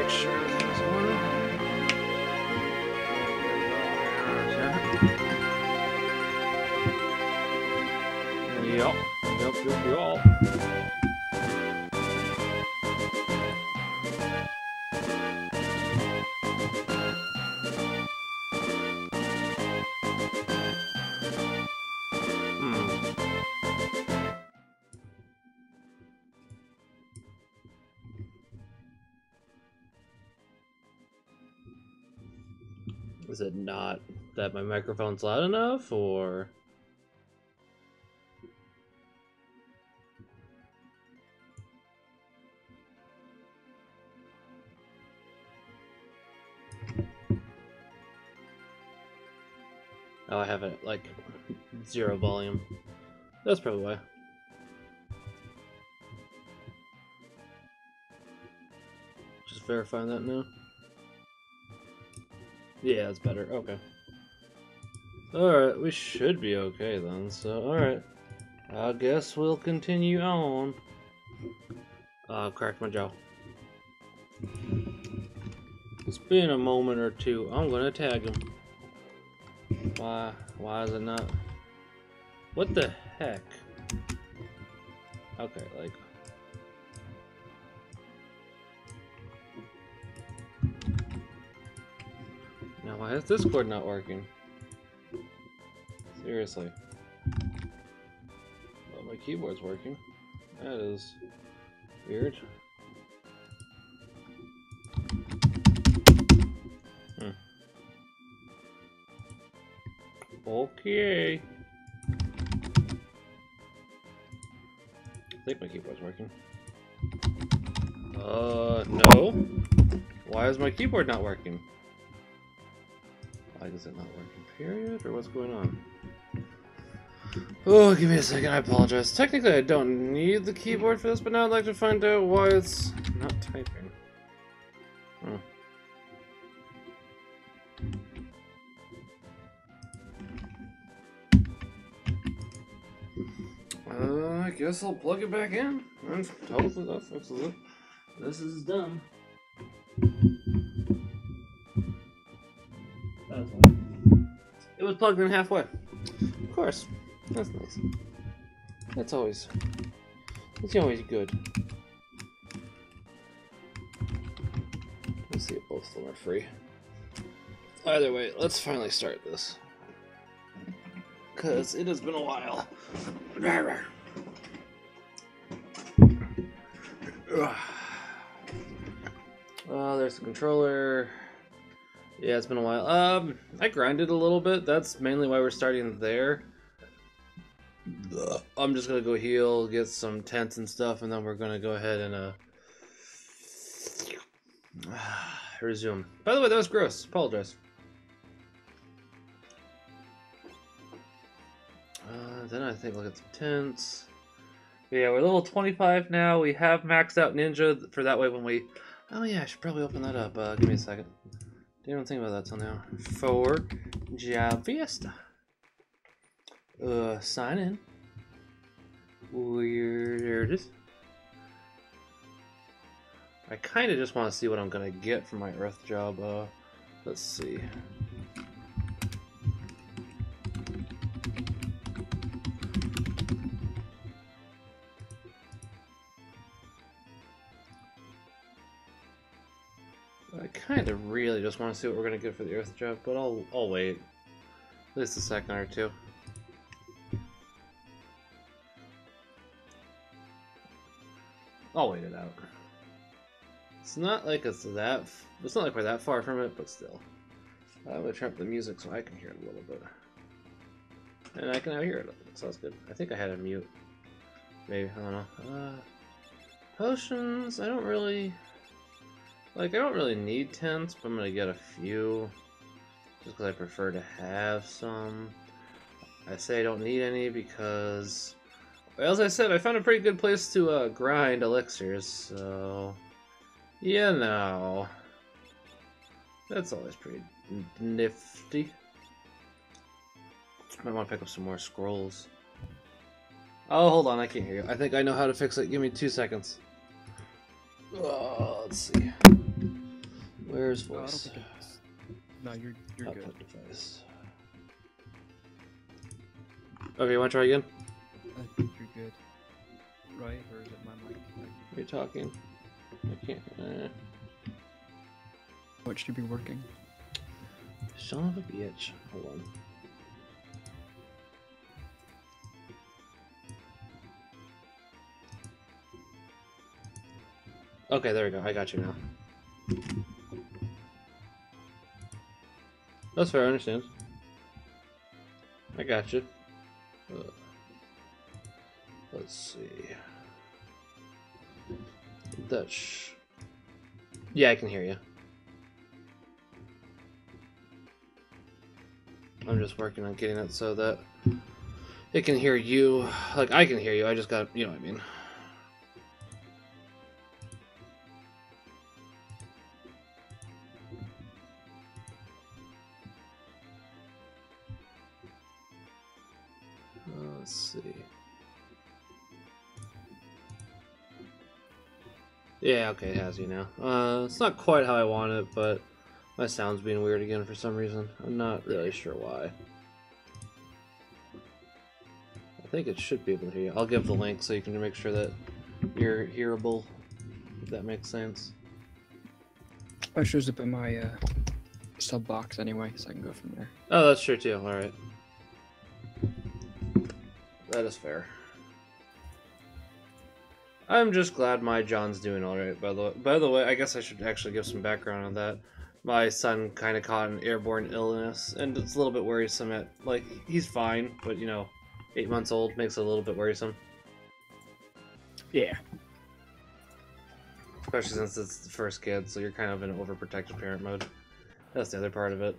make sure everything's going. Yup. Is it not that my microphone's loud enough, or? Oh, I have it like 0 volume. That's probably why. Just verifying that now. Yeah, it's better. Okay. Alright, we should be okay then. So, alright. I guess we'll continue on. Cracked my jaw. It's been a moment or two. I'm gonna tag him. Why is it not? What the heck? Okay, like. Now, why is this cord not working? Seriously. Well, my keyboard's working. That is weird. Okay. I think my keyboard's working. No. Why is my keyboard not working? Why is it not working, period? Or what's going on? Oh, give me a second, I apologize. Technically, I don't need the keyboard for this, but now I'd like to find out why it's not typing. I guess I'll plug it back in, and hopefully that fixes it. This is done. That's why. It was plugged in halfway. Of course. That's nice. That's always good. Let's see if both of them are free. Either way, let's finally start this. Because it has been a while. There's the controller. Yeah, it's been a while. I grinded a little bit. That's mainly why we're starting there. I'm just gonna go heal, get some tents and stuff, and then we're gonna go ahead and resume. By the way, that was gross. Apologize. Then I think look at some tents. But yeah, we're level 25 now. We have maxed out Ninja for that way when we. Oh yeah, I should probably open that up. Give me a second. Didn't even think about that till now. For Fiesta. Sign in. There it is. I kind of just want to see what I'm gonna get for my Earth job. Let's see. I kind of really just want to see what we're gonna get for the Earth job, but I'll wait at least a second or two. I'll wait it out. It's not like it's not like we're that far from it, but still. I'm gonna turn up the music so I can hear it a little bit, and I can now hear it, so that's good. I think I had it mute. Maybe I don't know. Potions. I don't really need tents, but I'm gonna get a few just because I prefer to have some. I say I don't need any because, well, as I said, I found a pretty good place to grind elixirs, so you know, that's always pretty nifty. Might want to pick up some more scrolls. Oh, hold on, I can't hear you. I think I know how to fix it. Give me 2 seconds. Let's see. Where's I don't voice? think it's... No, you're good. Output device. Okay, you want to try again? I think you're good. Right? Or is it my mic? Are you talking? I can't. What should be working? Son of a bitch. Hold on. Okay, there we go. I got you now. That's fair, I understand. I got you. Let's see. Dutch. Yeah, I can hear you. I'm just working on getting it so that it can hear you. Like, I can hear you. I just got, you know what I mean. Let's see. Yeah, okay, it has you now. It's not quite how I want it, but my sound's being weird again for some reason. I'm not really sure why. I think it should be able to hear you. I'll give the link so you can make sure that you're hearable, if that makes sense. It shows up in my sub box anyway, so I can go from there. Oh, that's true too. Alright. That is fair. I'm just glad my John's doing alright, by the way, I guess I should actually give some background on that. My son kind of caught an airborne illness, and it's a little bit worrisome. Like, he's fine, but, you know, 8 months old makes it a little bit worrisome. Yeah. Especially since it's the first kid, so you're kind of in overprotective parent mode. That's the other part of it.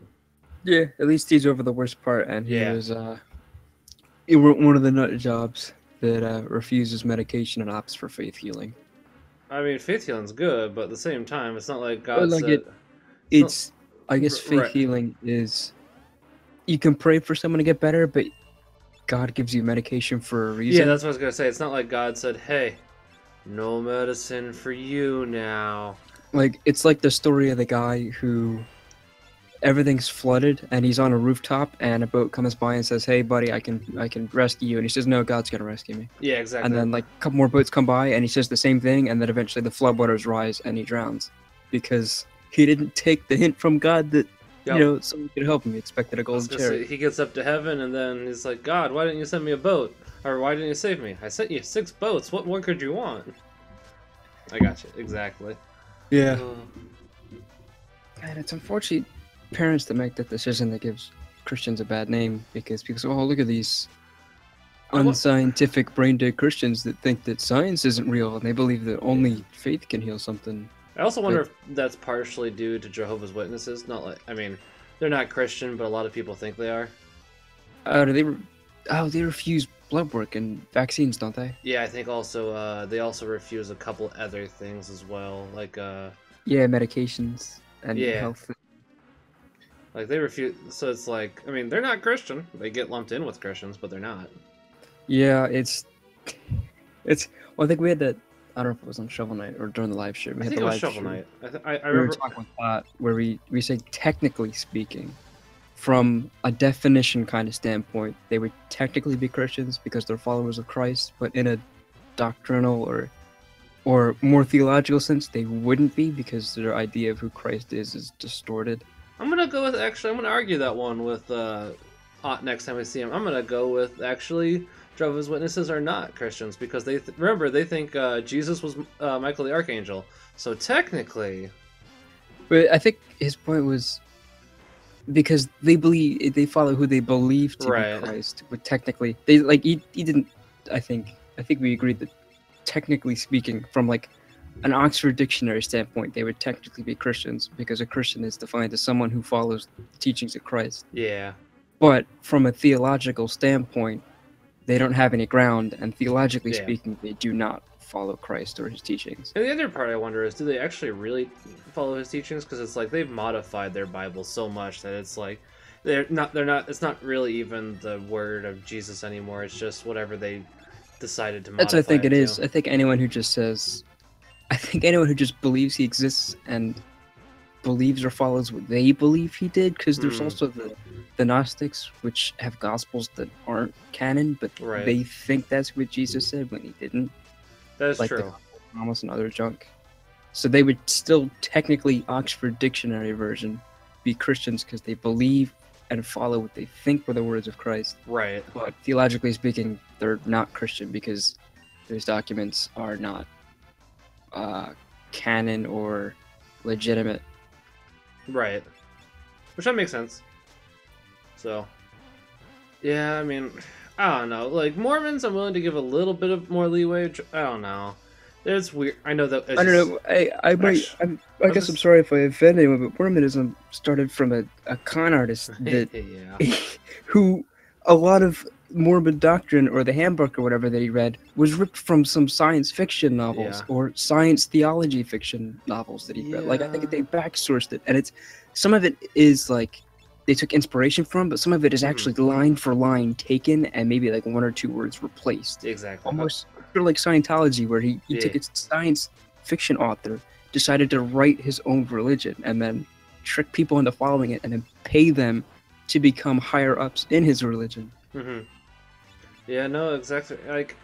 Yeah, at least he's over the worst part, and he Yeah. was one of the nut jobs that refuses medication and opts for faith healing. I mean, faith healing's good, but at the same time, it's not like God like said... I guess faith healing is... You can pray for someone to get better, but God gives you medication for a reason. Yeah, that's what I was going to say. It's not like God said, hey, no medicine for you now. Like, it's like the story of the guy who... Everything's flooded, and he's on a rooftop, and a boat comes by and says, "Hey, buddy, I can rescue you." And he says, "No, God's gonna rescue me." Yeah, exactly. And then like a couple more boats come by, and he says the same thing, and then eventually the floodwaters rise, and he drowns because he didn't take the hint from God that you know someone could help him. He expected a golden chariot. He gets up to heaven, and then he's like, "God, why didn't you send me a boat? Or why didn't you save me? I sent you 6 boats. What more could you want?" I got you exactly. Yeah. And it's unfortunate. Parents that make that decision that gives Christians a bad name because people say, "Oh, look at these unscientific brain-dead Christians that think that science isn't real and they believe that only faith can heal something." I also wonder if that's partially due to Jehovah's Witnesses. Not like, I mean, they're not Christian, but a lot of people think they are. They refuse blood work and vaccines, don't they? Yeah, I think also they also refuse a couple other things as well, like yeah, medications and health. Like, they refuse, so it's like, I mean, they're not Christian. They get lumped in with Christians, but they're not. Yeah, it's well, I think we had that, I don't know if it was on Shovel Knight or during the live stream. I think it was Shovel Knight. I remember... We were talking about that, where we say, technically speaking, from a definition kind of standpoint, they would technically be Christians because they're followers of Christ, but in a doctrinal or more theological sense, they wouldn't be because their idea of who Christ is distorted. I'm gonna go with, actually, I'm gonna argue that one with next time we see him. I'm gonna go with, actually, Jehovah's Witnesses are not Christians because they remember they think Jesus was Michael the Archangel. So technically, but I think his point was because they follow who they believe to be Christ. But technically, he didn't. I think we agreed that technically speaking, from like an Oxford Dictionary standpoint, they would technically be Christians because a Christian is defined as someone who follows the teachings of Christ. Yeah. But from a theological standpoint, they don't have any ground, and theologically speaking, they do not follow Christ or his teachings. And the other part I wonder is, do they actually really follow his teachings? Because it's like they've modified their Bible so much that it's like it's not really even the word of Jesus anymore. It's just whatever they decided to modify. That's what I think it is. I think anyone who just believes he exists and believes or follows what they believe he did, because there's Mm. also the Gnostics, which have gospels that aren't canon, but Right. they think that's what Jesus said when he didn't. That is like true. the Gospel of Thomas and other junk. So they would still technically Oxford Dictionary version be Christians because they believe and follow what they think were the words of Christ. Right. But theologically speaking, they're not Christian because those documents are not canon or legitimate. Right. Which that makes sense. So, yeah, I mean, I don't know. Like, Mormons, I'm willing to give a little bit of more leeway. I don't know. It's weird. I know that. I don't know. I guess I'm sorry if I offend anyone, but Mormonism started from a con artist that yeah. who a lot of Mormon doctrine or the handbook or whatever that he read was ripped from some science fiction novels or science theology fiction novels that he read. Like I think they backsourced it, and it's some of it is like they took inspiration from, but some of it is actually line for line taken and maybe like one or two words replaced. Exactly. Almost sort of like Scientology, where he took a science fiction author, decided to write his own religion, and then trick people into following it, and then pay them to become higher ups in his religion. Yeah, no, exactly. Like,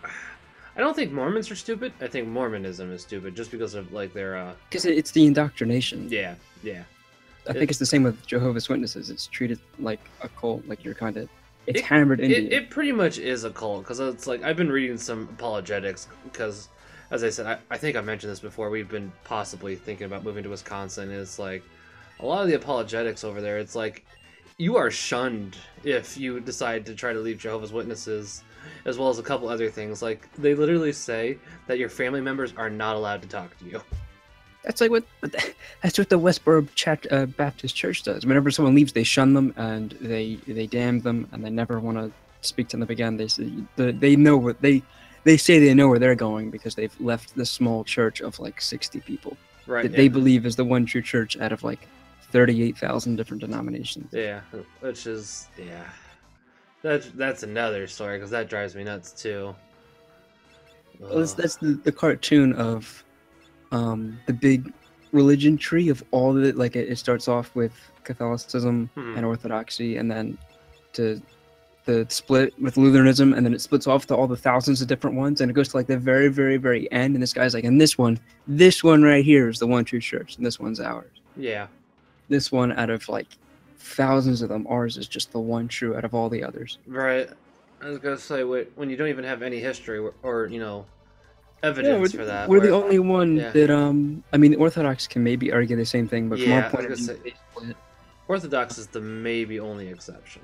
I don't think Mormons are stupid. I think Mormonism is stupid just because of like their. Because it's the indoctrination. Yeah. I think it's the same with Jehovah's Witnesses. It's treated like a cult, like you're kind of. It's hammered into you. It pretty much is a cult because it's like I've been reading some apologetics because, as I said, I think I mentioned this before. We've been possibly thinking about moving to Wisconsin. It's like a lot of the apologetics over there. It's like you are shunned if you decide to try to leave Jehovah's Witnesses, as well as a couple other things. Like they literally say that your family members are not allowed to talk to you. That's like that's what the Westboro Baptist Church does. Whenever someone leaves, they shun them and they damn them, and they never want to speak to them again. They say they know what they say they know where they're going because they've left the small church of like 60 people that they believe is the one true church out of like 38,000 different denominations. Yeah, which is that's another story because that drives me nuts too. Well, that's the cartoon of the big religion tree of all of it. Like it starts off with Catholicism and Orthodoxy, and then to the split with Lutheranism, and then it splits off to all the thousands of different ones, and it goes to like the very, very, very end. And this guy's like, and this one right here is the one true church, and this one's ours. Yeah. This one out of like thousands of them, ours is just the one true out of all the others. Right. I was gonna say when you don't even have any history or evidence for that. We're the only one that I mean, the Orthodox can maybe argue the same thing, but from our point of view, they split. Orthodox is the maybe only exception.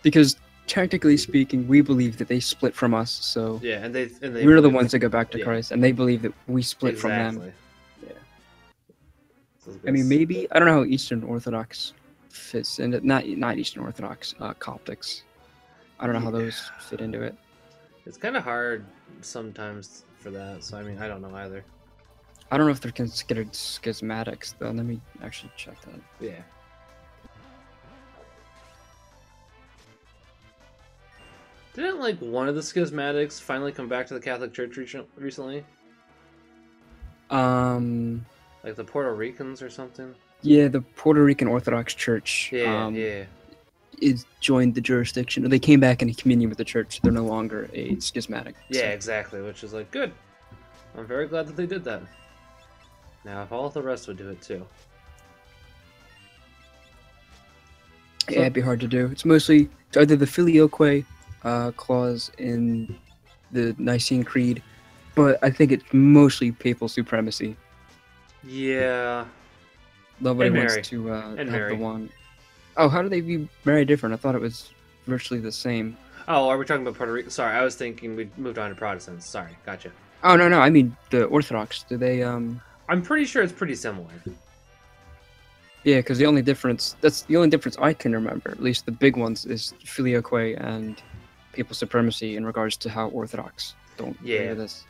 Because technically speaking, we believe that they split from us. So yeah, and they we're the ones that go back to Christ, and they believe that we split from them. Yeah. I mean, maybe I don't know how Eastern Orthodox fits into not Eastern Orthodox, Coptics. I don't know how those fit into it. It's kind of hard sometimes for that. So I mean, I don't know either. I don't know if they're considered schismatics though. Let me actually check that. Yeah. Didn't like one of the schismatics finally come back to the Catholic Church recently? Like the Puerto Ricans or something? Yeah, the Puerto Rican Orthodox Church. Yeah. Is joined the jurisdiction. They came back into communion with the church. They're no longer a schismatic. Yeah, exactly. Which is like good. I'm very glad that they did that. Now, if all the rest would do it too. Yeah, it'd be hard to do. It's mostly either the filioque clause in the Nicene Creed, but I think it's mostly papal supremacy. Yeah. Nobody wants to have the one. Oh, how do they view Mary different? I thought it was virtually the same. Oh, are we talking about Puerto Rico? Sorry, I was thinking we moved on to Protestants. Sorry, gotcha. Oh, no, I mean the Orthodox. Do they, I'm pretty sure it's pretty similar. Yeah, because the only difference I can remember, at least the big ones, is filioque and papal supremacy in regards to how Orthodox don't agree with this.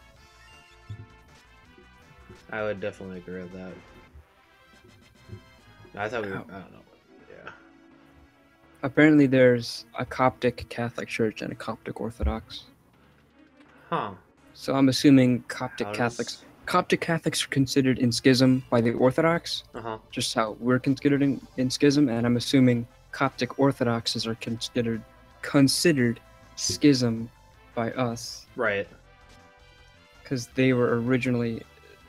I would definitely agree with that. I thought I don't know. Apparently there's a Coptic Catholic Church and a Coptic Orthodox. Huh. So I'm assuming Coptic Catholics Coptic Catholics are considered in schism by the Orthodox, just how we're considered in schism, and I'm assuming Coptic Orthodoxes are considered schism by us. Right. Because they were originally,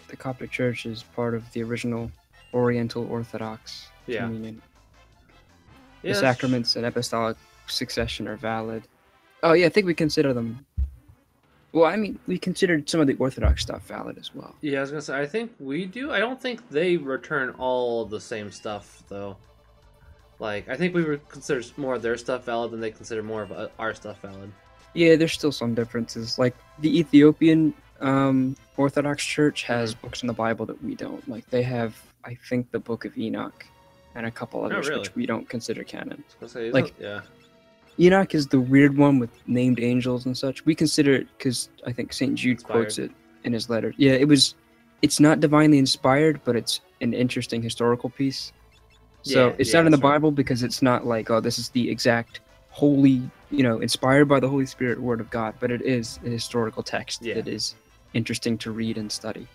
the Coptic Church is part of the original Oriental Orthodox communion. The sacraments and apostolic succession are valid. Oh yeah, I think we consider them. Well, I mean, we considered some of the Orthodox stuff valid as well. Yeah, I was gonna say, I think we do. I don't think they return all the same stuff, though. Like, I think we would consider more of their stuff valid than they consider more of our stuff valid. Yeah, there's still some differences. Like, the Ethiopian Orthodox Church has books in the Bible that we don't. Like, they have, I think, the Book of Enoch and a couple others which we don't consider canon. Enoch is the weird one with named angels and such. We consider it because I think St. Jude quotes it in his letter. Yeah, it's not divinely inspired, but it's an interesting historical piece. So it's not in the Bible because it's not like, oh, this is the exact holy, inspired by the Holy Spirit word of God, but it is a historical text that is interesting to read and study.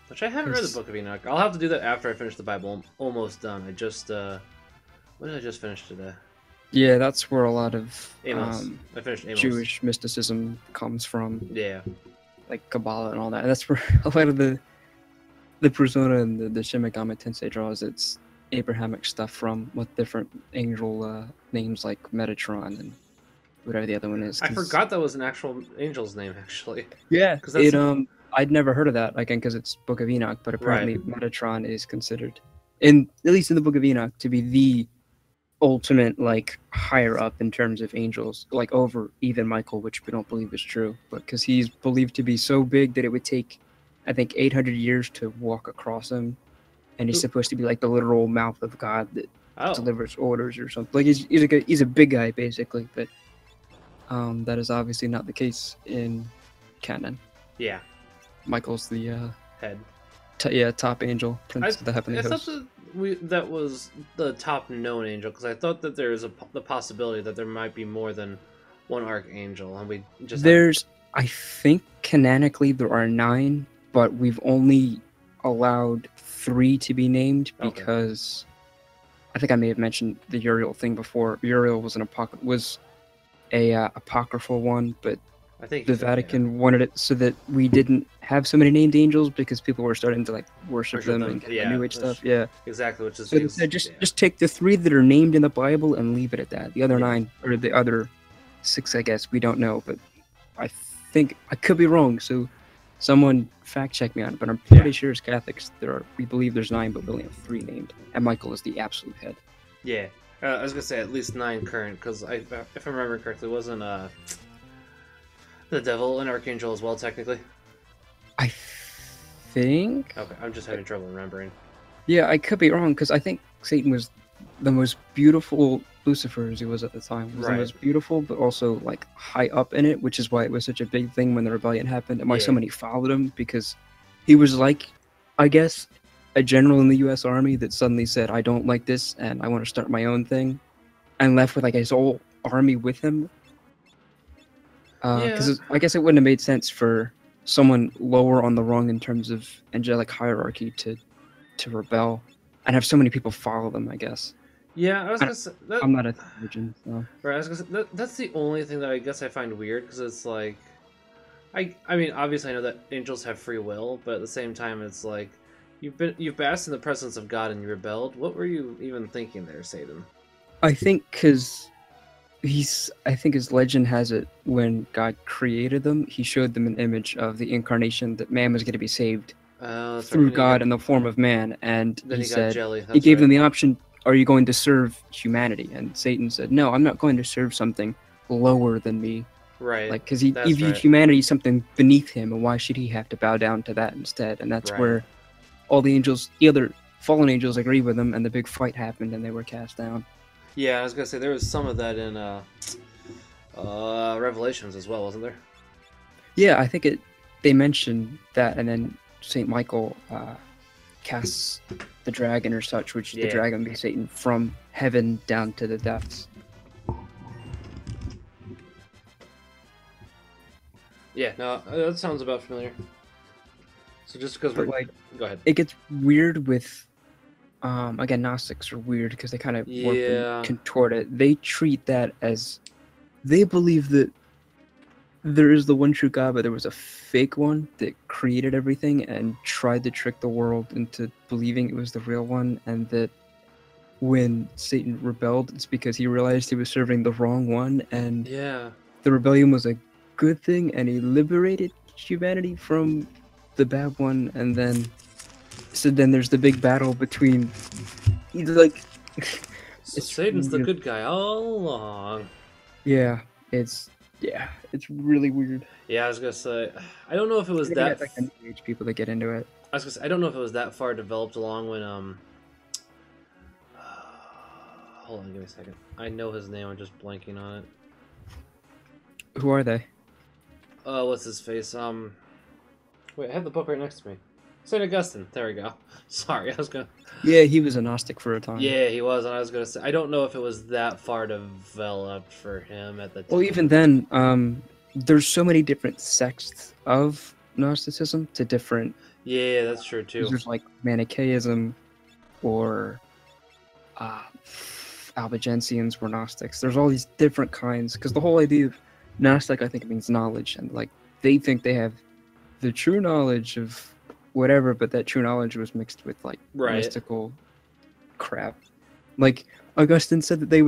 Which I haven't read the Book of Enoch. I'll have to do that after I finish the Bible. I'm almost done. I just, what did I just finish today? Yeah, that's where a lot of I finished Amos. Jewish mysticism comes from. Yeah. Like Kabbalah and all that. And that's where a lot of the persona and the Shimagami Tensei draws its Abrahamic stuff from, with different angel names like Metatron and whatever the other one is. I forgot that was an actual angel's name, actually. Yeah, I'd never heard of that, again, because it's Book of Enoch, but apparently Metatron is considered, at least in the Book of Enoch, to be the ultimate, like, higher up in terms of angels, like over even Michael, which we don't believe is true, but because he's believed to be so big that it would take, I think, 800 years to walk across him, and he's supposed to be like the literal mouth of God that delivers orders or something. Like he's a big guy basically, but that is obviously not the case in canon. Yeah, Michael's the head. Top angel, prince of the heavenly host. I thought that was the top known angel, because I thought that there is the possibility that there might be more than one archangel, and we just I think canonically there are 9, but we've only allowed 3 to be named because I think I may have mentioned the Uriel thing before. Uriel was a apocryphal one, but I think the Vatican wanted it so that we didn't have so many named angels because people were starting to like worship them and get the New Age stuff. Yeah, exactly. Which is so instead, just take the 3 that are named in the Bible and leave it at that. The other 9 or the other 6, I guess we don't know, but I think I could be wrong. So someone fact check me on it, but I'm pretty sure as Catholics we believe there's 9, but we only have 3 named, and Michael is the absolute head. Yeah, I was gonna say at least 9 current, because if I remember correctly, wasn't the devil an archangel as well, technically? I think. Okay, I'm just having trouble remembering. Yeah, I could be wrong, because I think Satan was the most beautiful. Lucifer, as he was at the time, was the most beautiful, but also like high up in it, which is why it was such a big thing when the rebellion happened, and why so many followed him, because he was like, I guess, a general in the U.S. Army that suddenly said, I don't like this, and I want to start my own thing, and left with like his whole army with him. Because I guess it wouldn't have made sense for someone lower on the rung in terms of angelic hierarchy to rebel and have so many people follow them, I guess. Yeah, I was gonna say that, I'm not a theologian, so. Right, I was gonna say that's the only thing that I guess I find weird, because it's like, I mean, obviously I know that angels have free will, but at the same time, it's like you've basked in the presence of God and you rebelled. What were you even thinking there, Satan? I think because I think his legend has it, when God created them, he showed them an image of the incarnation, that man was going to be saved through God in the form of man, and then he gave them the option. Are you going to serve humanity? And Satan said, no, I'm not going to serve something lower than me. Right. Like, because he viewed humanity as something beneath him, and why should he have to bow down to that instead? And that's where all the angels, the other fallen angels, agree with him, and the big fight happened, and they were cast down. Yeah, I was going to say, there was some of that in Revelations as well, wasn't there? Yeah, I think they mentioned that, and then St. Michael casts the dragon or such, which the dragon be Satan, from heaven down to the depths. Yeah, no, that sounds about familiar. So just because we're... like, Go ahead. it gets weird with, again, Gnostics are weird because they kind of warp and contort it. They treat that as, they believe that there is the one true God, but there was a fake one that created everything and tried to trick the world into believing it was the real one, and that when Satan rebelled, it's because he realized he was serving the wrong one, and the rebellion was a good thing, and he liberated humanity from the bad one, and then there's the big battle between, like, so Satan's the good guy all along. Yeah, it's really weird. Yeah, I was gonna say, I don't know if it was that... like New Age people that get into it. I was gonna say, I don't know if it was that far developed along when hold on, give me a second. I know his name, I'm just blanking on it. Who are they? What's his face? Wait, I have the book right next to me. St. Augustine. There we go. Sorry, I was gonna... Yeah, he was a Gnostic for a time. Yeah, he was, and I was gonna say, I don't know if it was that far developed for him at the time. Well, even then, there's so many different sects of Gnosticism to different... Yeah, that's true, too. There's, like, Manichaeism, or Albigensians were Gnostics. There's all these different kinds, because the whole idea of Gnostic, I think, means knowledge, and, like, they think they have the true knowledge of whatever, but that true knowledge was mixed with, like, mystical crap. Like, Augustine said that they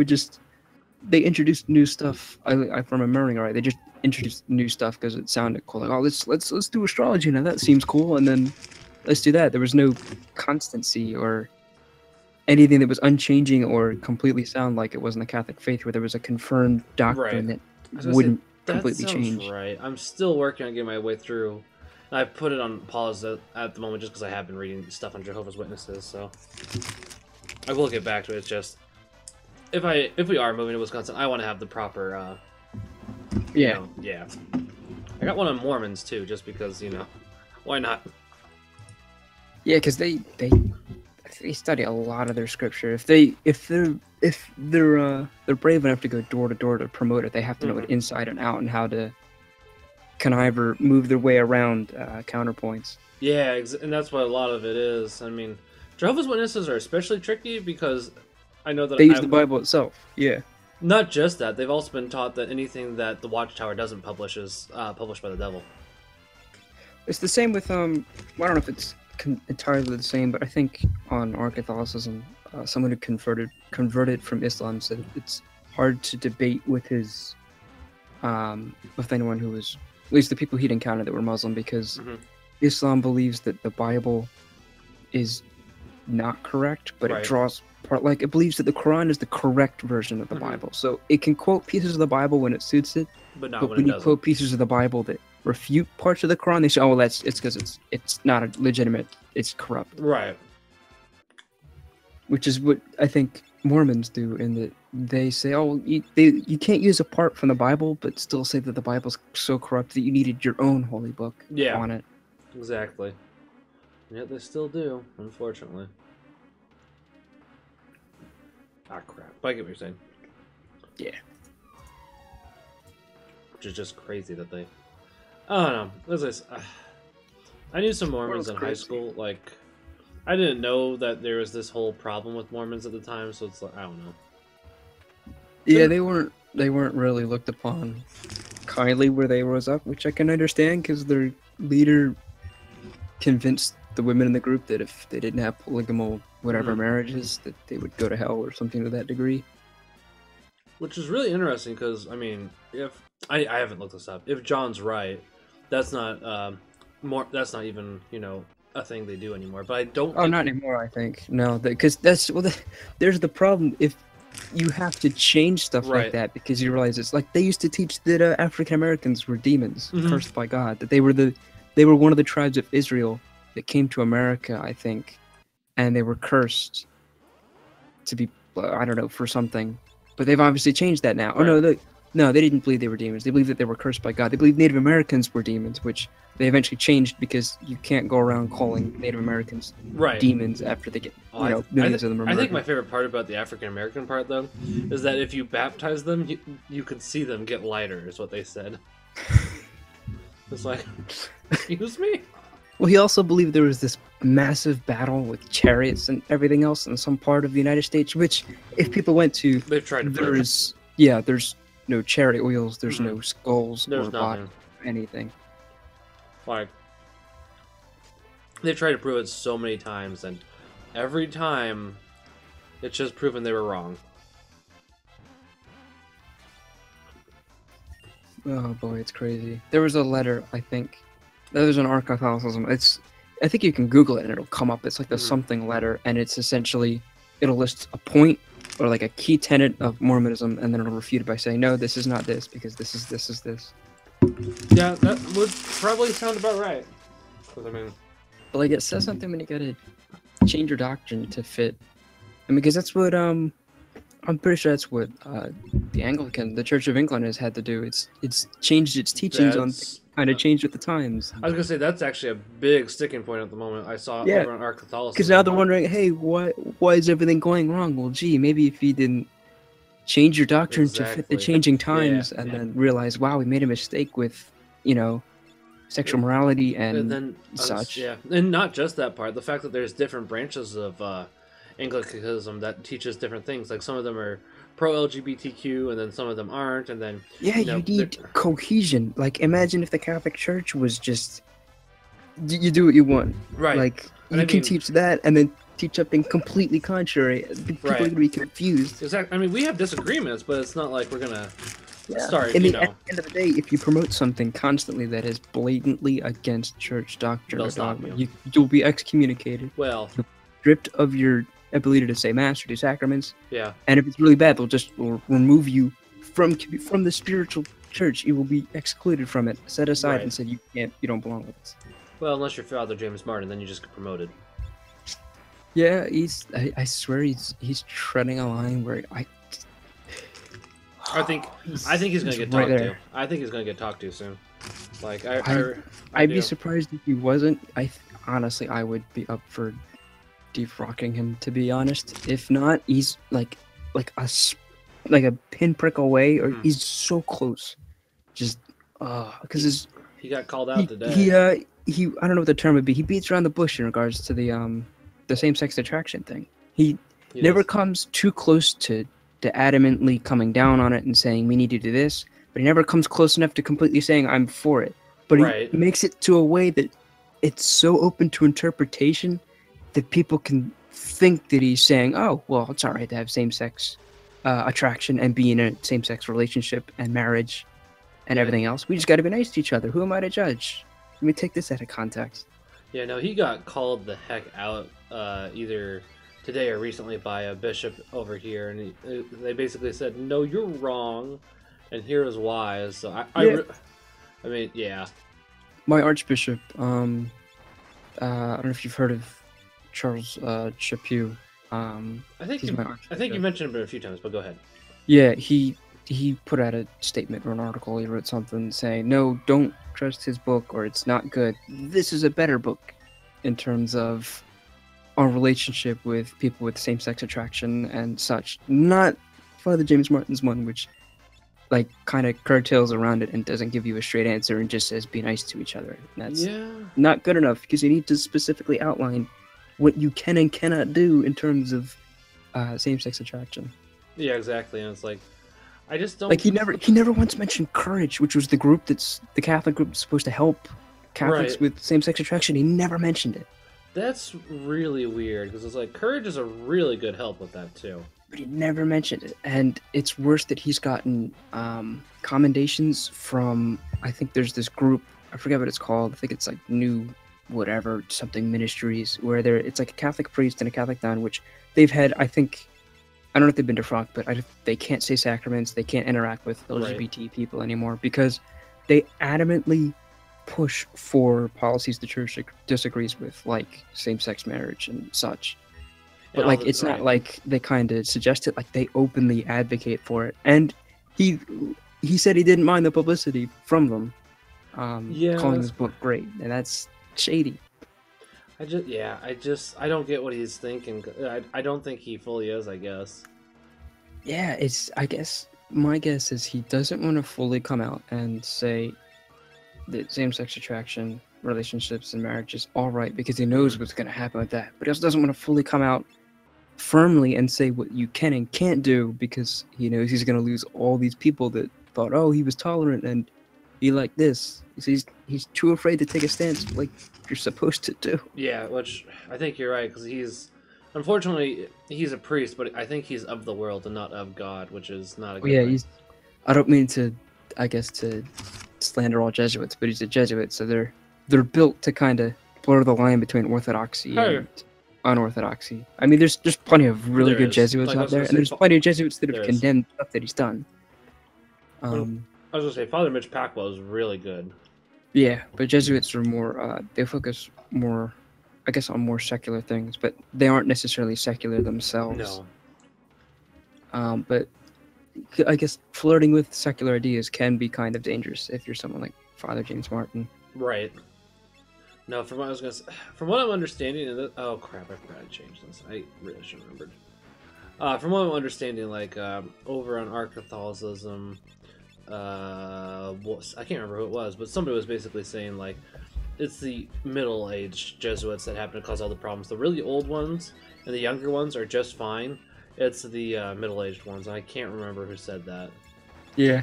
introduced new stuff. If I'm remembering right, they just introduced new stuff because it sounded cool. Like, oh, let's do astrology now. That seems cool, and then let's do that. There was no constancy or anything that was unchanging or completely sound like it wasn't the Catholic faith, where there was a confirmed doctrine that wouldn't completely change. Right. I'm still working on getting my way through. I put it on pause at the moment just because I have been reading stuff on Jehovah's Witnesses, so I will get back to it. It's just if we are moving to Wisconsin, I want to have the proper yeah. I got one on Mormons too, just because, why not? Yeah, because they study a lot of their scripture. If they're brave enough to go door to door to promote it, they have to know it inside and out and how to connive or move their way around counterpoints. Yeah, and that's what a lot of it is. I mean, Jehovah's Witnesses are especially tricky because I know that they use the Bible itself. Yeah. Not just that, they've also been taught that anything that the Watchtower doesn't publish is published by the devil. It's the same with I don't know if it's entirely the same, but I think on our Catholicism, someone who converted from Islam said it's hard to debate with his with anyone who was, at least the people he'd encountered that were Muslim, because Islam believes that the Bible is not correct, but it draws part, like, it believes that the Quran is the correct version of the Bible. So it can quote pieces of the Bible when it suits it, but when you quote pieces of the Bible that refute parts of the Quran, they say, oh, well, it's because it's not a legitimate, it's corrupt. Right. Which is what I think Mormons do, in that they say, oh, you can't use a part from the Bible, but still say that the Bible's so corrupt that you needed your own holy book on it. Exactly. Yeah, they still do, unfortunately. Ah, crap. But I get what you're saying. Yeah. Which is just crazy that they... I don't know. I knew some Mormons in high school. Like, I didn't know that there was this whole problem with Mormons at the time, so it's like, I don't know. Yeah, they weren't really looked upon kindly where they rose up, which I can understand, because their leader convinced the women in the group that if they didn't have polygamous marriages, that they would go to hell or something to that degree. Which is really interesting, because, I mean, if I haven't looked this up. If John's right, that's not that's not even, a thing they do anymore. But I don't. Oh, not anymore. I think no, because there's the problem. If you have to change stuff like that, because you realize it's like they used to teach that African Americans were demons, cursed by God. That they were one of the tribes of Israel that came to America, I think, and they were cursed to be, I don't know, for something. But they've obviously changed that now. Oh no, they didn't believe they were demons. They believed that they were cursed by God. They believed Native Americans were demons, which they eventually changed, because you can't go around calling Native Americans demons after they get, millions of them are murdered. I think my favorite part about the African American part, though, is that if you baptize them, you can see them get lighter, is what they said. It's like, excuse me? Well, he also believed there was this massive battle with chariots and everything else in some part of the United States, which, if people went to, They've tried to there prove is, yeah, there's no chariot wheels, there's no skulls There's or nothing. anything. Like, they've tried to prove it so many times, and every time, it's just proven they were wrong. Oh boy, it's crazy. There was a letter, I think. There's an Art Catholicism. I think you can Google it and it'll come up. It's like the something letter, and it's essentially, it'll list a point or like a key tenet of Mormonism, and then it'll refute it by saying, no, this is not this, because this is this. Yeah, that would probably sound about right. Because, I mean... But like, it says something when you gotta change your doctrine to fit. I mean, because that's what, I'm pretty sure that's what the Church of England has had to do. It's changed its teachings on kind of changed with the times. I was gonna say that's actually a big sticking point at the moment. I saw over on Art Catholicism. Because now they're wondering, hey, why is everything going wrong? Well, gee, maybe if you didn't change your doctrine to fit the changing times, and then realize, wow, we made a mistake with, sexual morality and such. Yeah, and not just that part. The fact that there's different branches of Anglicanism that teaches different things. Like some of them are pro-LGBTQ, and then some of them aren't, and then you need cohesion. Like, imagine if the Catholic Church was just you do what you want, right? Like, you can teach that and then teach something completely contrary. People are gonna be confused. Exactly. I mean, we have disagreements, but it's not like we're gonna start. At the end of the day, if you promote something constantly that is blatantly against church doctrine or dogma, you'll be excommunicated. Well, stripped of your ability to say mass or do sacraments. Yeah. And if it's really bad, they'll remove you from the spiritual church. You will be excluded from it, set aside, and said you don't belong with us. Well, unless you're Father James Martin, then you just get promoted. Yeah, I swear he's treading a line where I think he's gonna get talked to. I think he's gonna get talked to soon. Like I'd be surprised if he wasn't. Honestly, I would be up for defrocking him, to be honest. If not, he's like a pinprick away, or he's so close. Just because he got called out today. He I don't know what the term would be. He beats around the bush in regards to the same-sex attraction thing. He never comes too close to adamantly coming down on it and saying we need to do this, but he never comes close enough to completely saying I'm for it. But he makes it to a way that it's so open to interpretation that people can think that he's saying, oh, well, it's all right to have same-sex attraction and be in a same-sex relationship and marriage and everything else. We just got to be nice to each other. Who am I to judge? Let me take this out of context. Yeah, no, he got called the heck out either today or recently by a bishop over here, and they basically said, no, you're wrong, and here is why. So I mean, yeah. My archbishop, I don't know if you've heard of Charles Chaput. I think you mentioned him a few times, but go ahead. Yeah, he put out a statement or an article. He wrote something saying, no, don't trust his book, or it's not good. This is a better book in terms of our relationship with people with same-sex attraction and such. Not Father James Martin's one, which like kind of curtails around it and doesn't give you a straight answer and just says be nice to each other. That's not good enough, because you need to specifically outline what you can and cannot do in terms of same-sex attraction. Yeah, exactly. And it's like, I just don't like he never once mentioned Courage, which was the group that's the Catholic group that's supposed to help Catholics with same-sex attraction. He never mentioned it. That's really weird, because it's like Courage is a really good help with that too. But he never mentioned it, and it's worse that he's gotten commendations from, I think there's this group, I forget what it's called. I think it's like New whatever something ministries, where it's like a Catholic priest and a Catholic nun, which they've had, I don't know if they've been defrocked, but they can't say sacraments, they can't interact with LGBT people anymore, because they adamantly push for policies the church disagrees with, like same-sex marriage and such. But like, it's not like they kind of suggest it, like they openly advocate for it. And he said he didn't mind the publicity from them, calling his book great, and that's shady. I don't get what he's thinking. I don't think he fully is, I guess. Yeah, my guess is he doesn't want to fully come out and say, that same-sex attraction, relationships, and marriage is all right because he knows what's going to happen with that. But he also doesn't want to fully come out firmly and say what you can and can't do because he knows he's going to lose all these people that thought, oh, he was tolerant and he liked this. He's too afraid to take a stance like you're supposed to do. Yeah, which I think you're right, because unfortunately, he's a priest, but I think he's of the world and not of God, which is not a good thing. I don't mean to, I guess, to slander all Jesuits, but he's a Jesuit, so they're built to kind of blur the line between orthodoxy and unorthodoxy. I mean, there's plenty of really good Jesuits out there, and there's plenty of Jesuits that have condemned stuff that he's done. I was gonna say Father Mitch Pacwa is really good. Yeah, but Jesuits are more. They focus more, I guess, on more secular things, but they aren't necessarily secular themselves. No. But I guess flirting with secular ideas can be kind of dangerous if you're someone like Father James Martin. Right. No, from what I was gonna say, from what I'm understanding, oh crap, I forgot to change this. I really should have remembered. From what I'm understanding, like over on Art Catholicism, I can't remember who it was, but somebody was basically saying like it's the middle-aged Jesuits that happen to cause all the problems. The really old ones and the younger ones are just fine. It's the middle-aged ones, and I can't remember who said that. Yeah.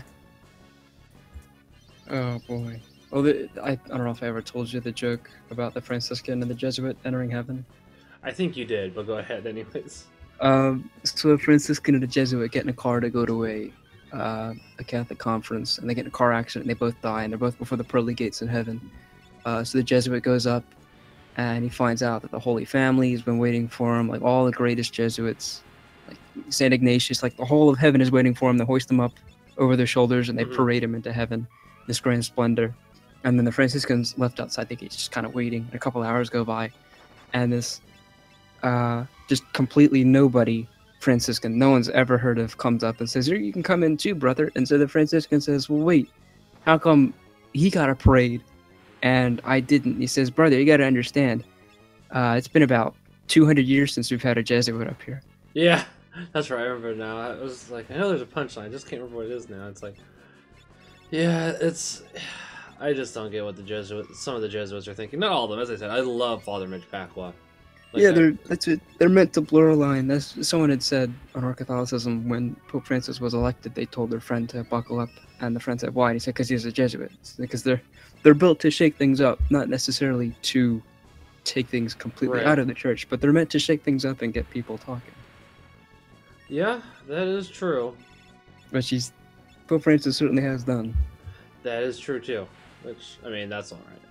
Oh boy. Oh, I don't know if I ever told you the joke about the Franciscan and the Jesuit entering heaven. I think you did, but go ahead anyways. So a Franciscan and a Jesuit get in a car to go to a Catholic conference, and they get in a car accident, and they both die, and they're both before the pearly gates in heaven. So the Jesuit goes up, and he finds out that the Holy Family has been waiting for him, like all the greatest Jesuits, like St. Ignatius, like the whole of heaven is waiting for him. They hoist him up over their shoulders, and they parade him into heaven, this grand splendor. And then the Franciscans left outside the gates, just kind of waiting. And a couple hours go by, and this just completely nobody Franciscan no one's ever heard of comes up and says, you can come in too, brother. And so the Franciscan says, well, wait, how come he got a parade and I didn't? He says, brother, you got to understand, it's been about 200 years since we've had a Jesuit up here. Yeah, that's right. I remember now. I was like, I know there's a punchline, I just can't remember what it is now. It's like, yeah, I just don't get what some of the Jesuits are thinking. Not all of them, as I said. I love Father Mitch Pacwa. Like yeah, they're meant to blur a line. That's someone had said on Art Catholicism when Pope Francis was elected. They told their friend to buckle up, and the friend said, "Why?" And he said, "Because he's a Jesuit. It's because they're built to shake things up, not necessarily to take things completely out of the church, but they're meant to shake things up and get people talking." Yeah, that is true. Which Pope Francis certainly has done. That is true too. Which, I mean, that's all right.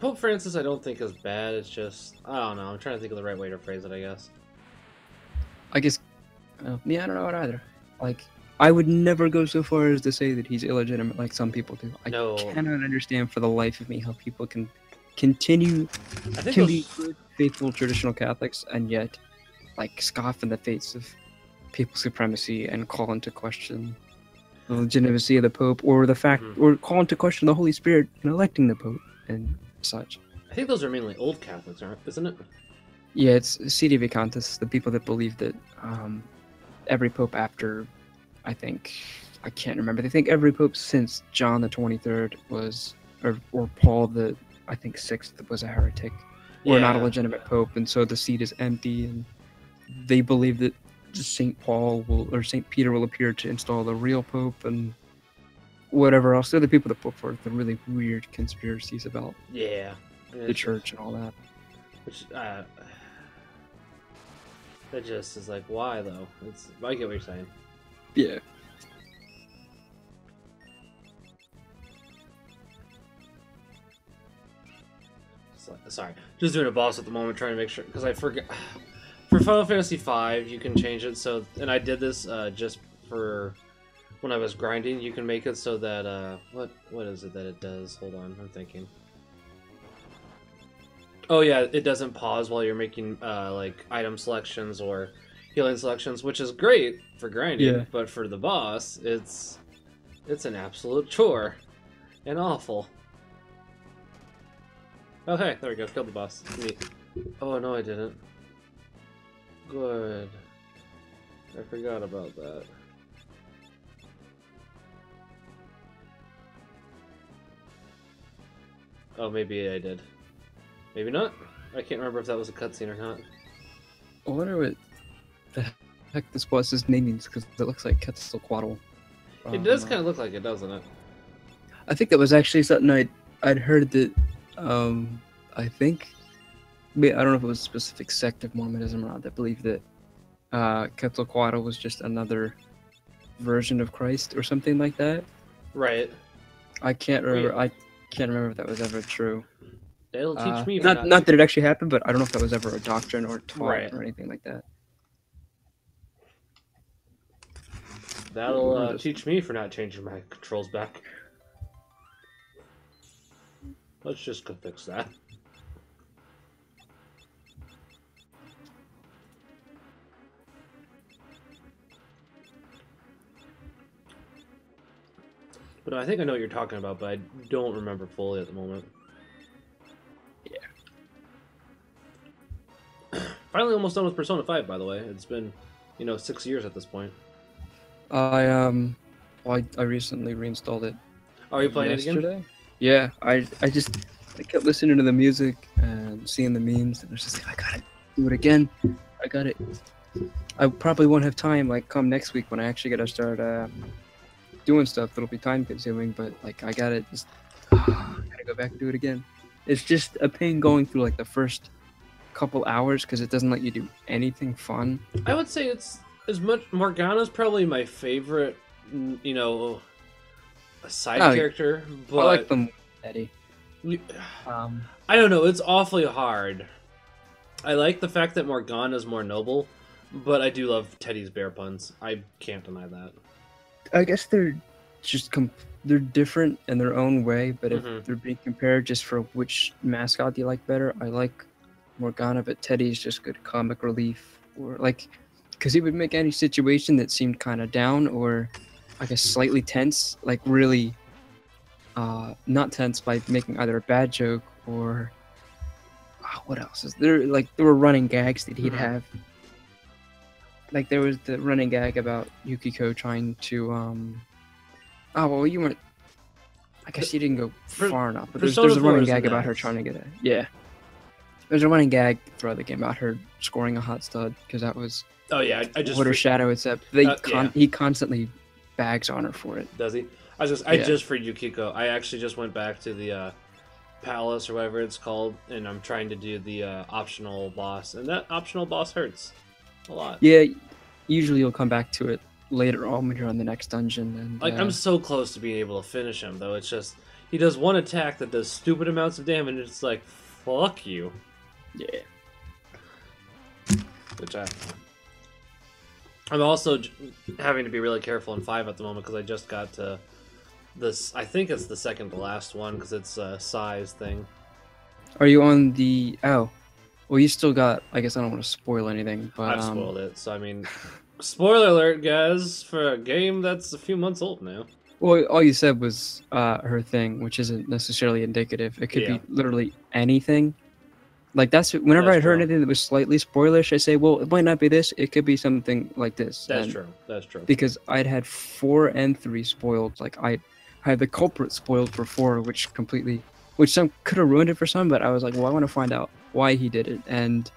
Pope Francis, I don't think is bad. It's just, I don't know. I'm trying to think of the right way to phrase it, I guess. I don't know it either. Like, I would never go so far as to say that he's illegitimate like some people do. I cannot understand for the life of me how people can continue to be good, faithful, traditional Catholics and yet, like, scoff in the face of papal supremacy and call into question the legitimacy of the Pope or the fact, or call into question the Holy Spirit in electing the Pope and such. I think those are mainly old Catholics, isn't it? Yeah, it's Sede Vacantis, the people that believe that every Pope after, I can't remember, they think every Pope since John the 23rd was, or Paul the, I think, 6th was a heretic, or not a legitimate Pope, and so the seat is empty, and they believe that St. Peter will appear to install the real Pope, and whatever else. They're the people that put forth the really weird conspiracies about the church and all that. Which, that just is like, why though? I get what you're saying. Yeah. Sorry, just doing a boss at the moment, trying to make sure, because I forget. For Final Fantasy V, you can change it so, and I did this just for when I was grinding. You can make it so that what is it that it does? Hold on, I'm thinking. Oh yeah, it doesn't pause while you're making like item selections or healing selections, which is great for grinding. Yeah. But for the boss, it's an absolute chore and awful. Oh hey, there we go, killed the boss. Neat. Oh no, I didn't. Good. I forgot about that. Oh, maybe I did. Maybe not. I can't remember if that was a cutscene or not. I wonder what the heck this boss's name means, because it looks like Quetzalcoatl. It does kind of look like it, doesn't it? I think that was actually something I'd heard that, I think, I don't know if it was a specific sect of Mormonism or not that believed that Quetzalcoatl was just another version of Christ or something like that. Right. I can't remember. I can't remember if that was ever true. It'll teach me. Not that it actually happened, but I don't know if that was ever a doctrine or taught or anything like that. That'll teach me for not changing my controls back. Let's just go fix that. But I think I know what you're talking about, but I don't remember fully at the moment. Yeah. Finally almost done with Persona 5, by the way. It's been, 6 years at this point. I recently reinstalled it. Oh, are you playing yesterday? It again? Yeah, I kept listening to the music and seeing the memes, and I was just like, I gotta do it again. I got it. I probably won't have time, like, come next week when I actually gotta start doing stuff that'll be time consuming, but like I gotta go back and do it again. It's just a pain going through like the first couple hours because it doesn't let you do anything fun. I would say it's as much. Morgana's probably my favorite, side character, but I like them, Eddie. I don't know. It's awfully hard. I like the fact that Morgana's more noble, but I do love Teddy's bear puns. I can't deny that. I guess they're just they're different in their own way, but if they're being compared just for which mascot do you like better, I like Morgana, but Teddy's just good comic relief, or like, because he would make any situation that seemed kind of down or I guess slightly tense, like really not tense by making either a bad joke or what else is there? Like there were running gags that he'd have. Like there was the running gag about Yukiko trying to oh well, you weren't. I guess you didn't go far enough. But there's a running gag about her trying to get it. There's a running gag throughout the game about her scoring a hot stud because that was. Oh yeah, I just what her shadow is up. He constantly bags on her for it. Does he? I just for Yukiko. I actually just went back to the palace or whatever it's called, and I'm trying to do the optional boss, and that optional boss hurts a lot. Yeah, usually you'll come back to it later on when you're on the next dungeon. And like I'm so close to being able to finish him, though. It's just he does one attack that does stupid amounts of damage. And it's like fuck you. Yeah. Which I'm also having to be really careful in 5 at the moment because I just got to this. I think it's the second to last one because it's a size thing. Are you on the? Oh, well, you still got. I guess I don't want to spoil anything, but I've spoiled it. So I mean, spoiler alert, guys, for a game that's a few months old now. Well, all you said was her thing, which isn't necessarily indicative. It could be literally anything. Like that's whenever I heard anything that was slightly spoilish, I say, well, it might not be this. It could be something like this. That's true. That's true. Because I'd had 4 and 3 spoiled. Like I had the culprit spoiled for 4, which some could have ruined it for some. But I was like, well, I want to find out why he did it, and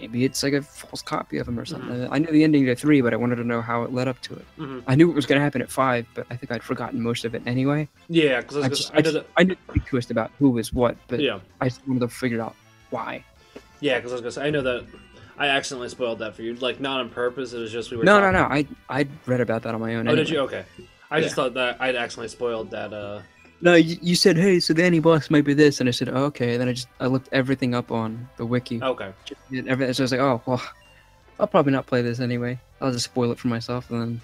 maybe it's like a false copy of him or something. I knew the ending to 3, but I wanted to know how it led up to it. I knew it was going to happen at 5, but I think I'd forgotten most of it anyway. Yeah, because I knew the big twist about who was what, but yeah. I just wanted to figure out why. Yeah, because I was gonna say I know that I accidentally spoiled that for you, like not on purpose. It was just we were. No. I read about that on my own. Oh, anyway. Did you? Okay. I just thought that I'd accidentally spoiled that. No, you said, hey, so the anti-boss might be this, and I said, oh, okay. And then I looked everything up on the wiki. Okay. Everything. So I was like, oh well, I'll probably not play this anyway. I'll just spoil it for myself, and then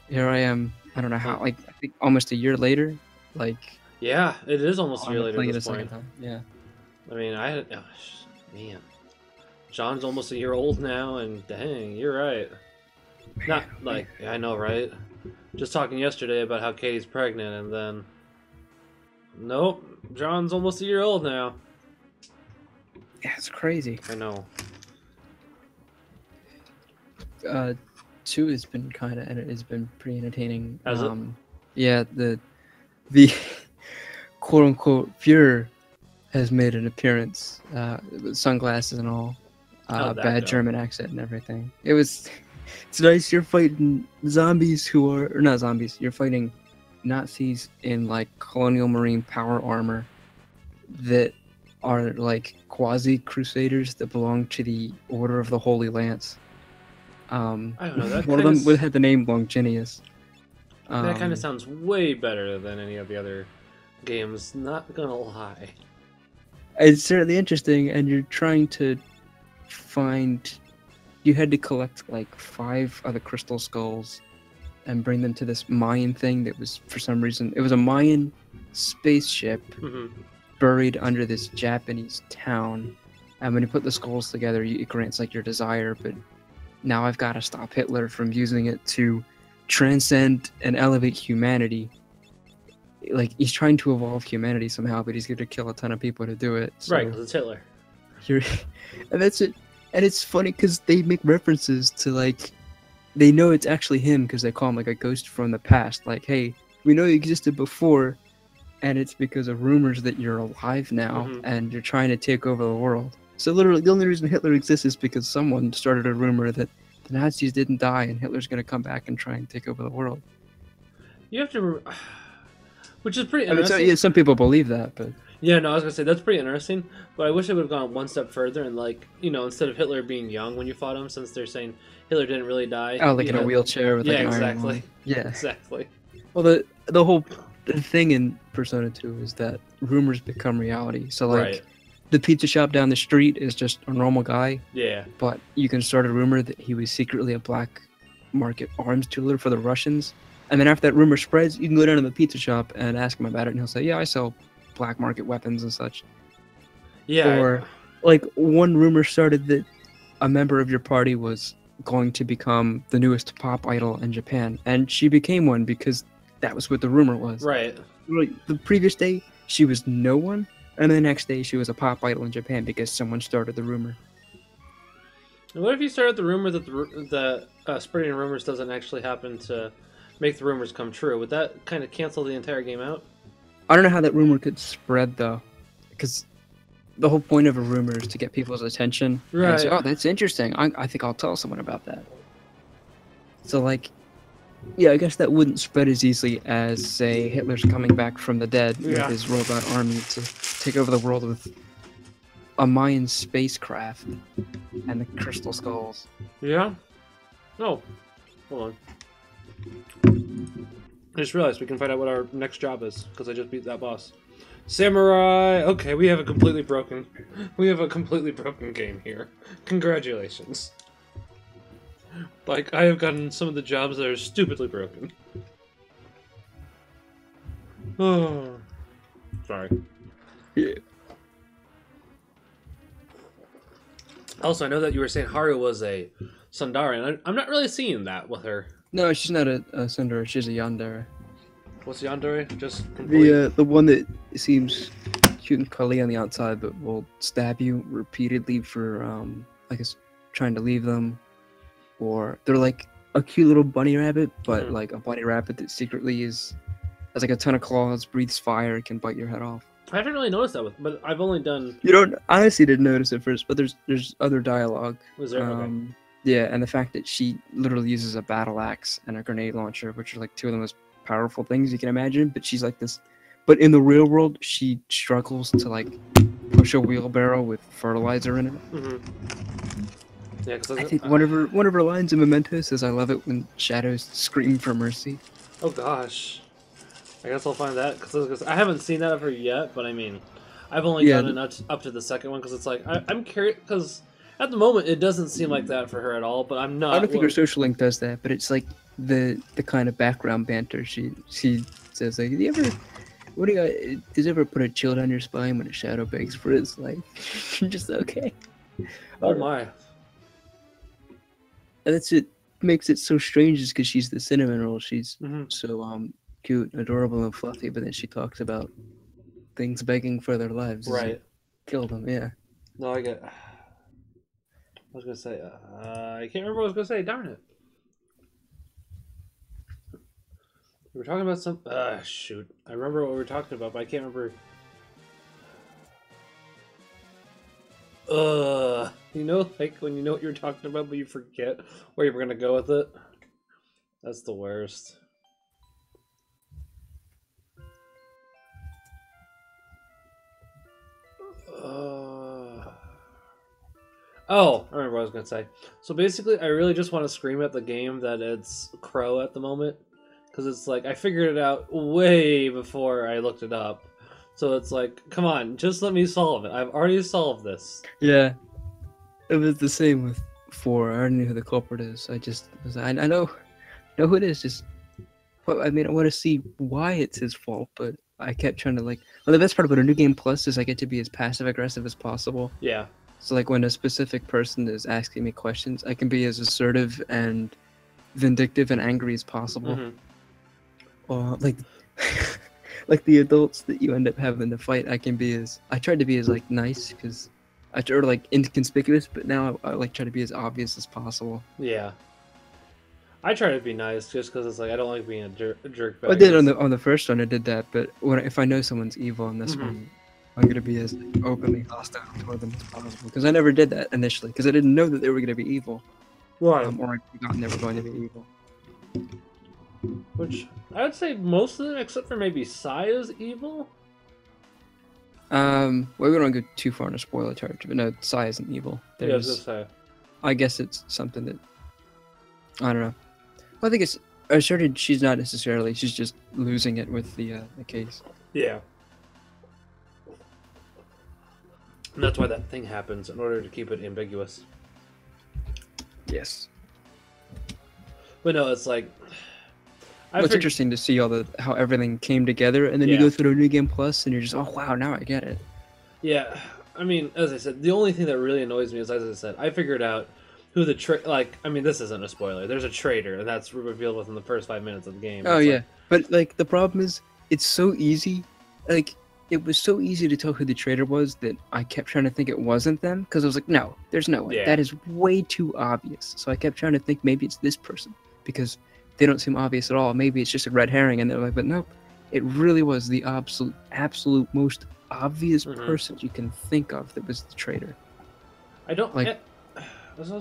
here I am. I don't know how. Like I think almost a year later. Like. Yeah, it is almost a year later at this point. Yeah. I mean, man, John's almost a year old now, and dang, you're right. Not like I know, right? Just talking yesterday about how Katie's pregnant, and then nope, John's almost a year old now. Yeah, it's crazy. I know. 2 has been it's been pretty entertaining. Has it? Yeah, the quote unquote pure has made an appearance with sunglasses and all. How'd that Bad go? German accent and everything. It's nice. You're fighting zombies who are, or not zombies. You're fighting Nazis in like colonial marine power armor that are like quasi crusaders that belong to the Order of the Holy Lance. I don't know. That One of them had the name Longinius. That kind of sounds way better than any of the other games. Not gonna lie. It's certainly interesting, and you're trying to find. You had to collect like 5 of the crystal skulls and bring them to this Mayan thing that was, for some reason, it was a Mayan spaceship buried under this Japanese town. And when you put the skulls together, it grants like your desire. But now I've got to stop Hitler from using it to transcend and elevate humanity. Like, he's trying to evolve humanity somehow, but he's going to kill a ton of people to do it. So Right, because it's Hitler. And that's it. And it's funny because they make references to, like, they know it's actually him because they call him, like, a ghost from the past. Like, hey, we know you existed before, and it's because of rumors that you're alive now, and you're trying to take over the world. So literally, the only reason Hitler exists is because someone started a rumor that the Nazis didn't die, and Hitler's going to come back and try and take over the world. You have to... Which is pretty interesting. I mean, some people believe that, but... Yeah, no, I was going to say, that's pretty interesting, but I wish I would have gone one step further and, like, you know, instead of Hitler being young when you fought him, since they're saying Hitler didn't really die. Oh, like in a wheelchair with, like, an exactly. iron lung. Yeah, exactly. Well, the whole thing in Persona 2 is that rumors become reality. So, like, the pizza shop down the street is just a normal guy. Yeah. But you can start a rumor that he was secretly a black market arms dealer for the Russians. And then after that rumor spreads, you can go down to the pizza shop and ask him about it, and he'll say, yeah, I sell black market weapons and such. Yeah. Or, like, one rumor started that a member of your party was going to become the newest pop idol in Japan. And she became one because that was what the rumor was. Right. Like, the previous day, she was no one. And the next day, she was a pop idol in Japan because someone started the rumor. What if you started the rumor that the spreading rumors doesn't actually happen to make the rumors come true? Would that kind of cancel the entire game out? I don't know how that rumor could spread, though. Because the whole point of a rumor is to get people's attention. Right. And say, oh, that's interesting. I think I'll tell someone about that. So, like, yeah, I guess that wouldn't spread as easily as, say, Hitler's coming back from the dead with his robot army to take over the world with a Mayan spacecraft and the crystal skulls. Yeah? Oh. Hold on. I just realized we can find out what our next job is, because I just beat that boss. Samurai! Okay, we have a completely broken game here. Congratulations. Like, I have gotten some of the jobs that are stupidly broken. Oh. Sorry. Yeah. Also, I know that you were saying Haru was a Sundari, and I'm not really seeing that with her. No, she's not a Sundara, she's a Yandere. What's Yandere? Just complete... The one that seems cute and cuddly on the outside, but will stab you repeatedly for, I guess, trying to leave them. Or they're like a cute little bunny rabbit, but like a bunny rabbit that secretly has like a ton of claws, breathes fire, can bite your head off. I haven't really noticed that, but I've only done... You don't honestly didn't notice it first, but there's other dialogue. Was there? Okay. Yeah, and the fact that she literally uses a battle axe and a grenade launcher, which are like 2 of the most powerful things you can imagine. But she's like this. But in the real world, she struggles to like push a wheelbarrow with fertilizer in it. Yeah, because I think one of her lines in Memento says, "I love it when shadows scream for mercy." Oh gosh, I guess I'll find that because I haven't seen that of her yet. But I mean, I've only gotten up to the second one because it's like I'm curious because at the moment it doesn't seem like that for her at all. But I'm not. I don't think her social link does that, but it's like the kind of background banter she says like, does it ever put a chill down your spine when a shadow begs for its life? Just okay. Oh my. And that's it makes it so strange is because she's the cinnamon roll. She's so cute, adorable, and fluffy, but then she talks about things begging for their lives. Right. Kill them, yeah. No, I get... I was going to say... I can't remember what I was going to say. Darn it. We were talking about some... shoot. I remember what we were talking about, but I can't remember... You know, like when you know what you're talking about, but you forget where you were gonna go with it. That's the worst. Oh, I remember what I was gonna say. So basically, I really just want to scream at the game that it's Crow at the moment, because it's like I figured it out way before I looked it up. So it's like, come on, just let me solve it. I've already solved this. Yeah, it was the same with 4. I already knew who the culprit is. I know who it is. Just, well, I mean, I want to see why it's his fault, but I kept trying to like. Well, the best part about a new game plus is I get to be as passive aggressive as possible. Yeah. So like when a specific person is asking me questions, I can be as assertive and vindictive and angry as possible. Or like like the adults that you end up having to fight, I tried to be as like nice because I tried like inconspicuous, but now I like try to be as obvious as possible. Yeah. I try to be nice just because it's like I don't like being a jerk bag. I did on the first one. I did that, but if I know someone's evil on this one, I'm gonna be as like, openly hostile toward them as possible because I never did that initially because I didn't know that they were gonna be evil. Right. Or I forgot they were going to be evil. Which I would say most of them, except for maybe Sai, is evil. Well, we don't go too far in a spoiler territory, but no, Sai isn't evil. Yeah, I was gonna say. I guess it's something that I don't know. Well, I think it's asserted she's not necessarily. She's just losing it with the case. Yeah. And that's why that thing happens in order to keep it ambiguous. Yes. But no, it's like. It's interesting to see how everything came together, and then you go through a new game plus, and you're just, oh wow, now I get it. Yeah, I mean, as I said, the only thing that really annoys me is, as I said, I figured out who the I mean, this isn't a spoiler. There's a traitor, and that's revealed within the first 5 minutes of the game. Oh yeah, but like the problem is, it's so easy. Like it was so easy to tell who the traitor was that I kept trying to think it wasn't them because I was like, no, there's no way. Yeah. That is way too obvious. So I kept trying to think maybe it's this person because they don't seem obvious at all. Maybe it's just a red herring, and they're like, but nope, it really was the absolute most obvious person you can think of that was the traitor. I don't like.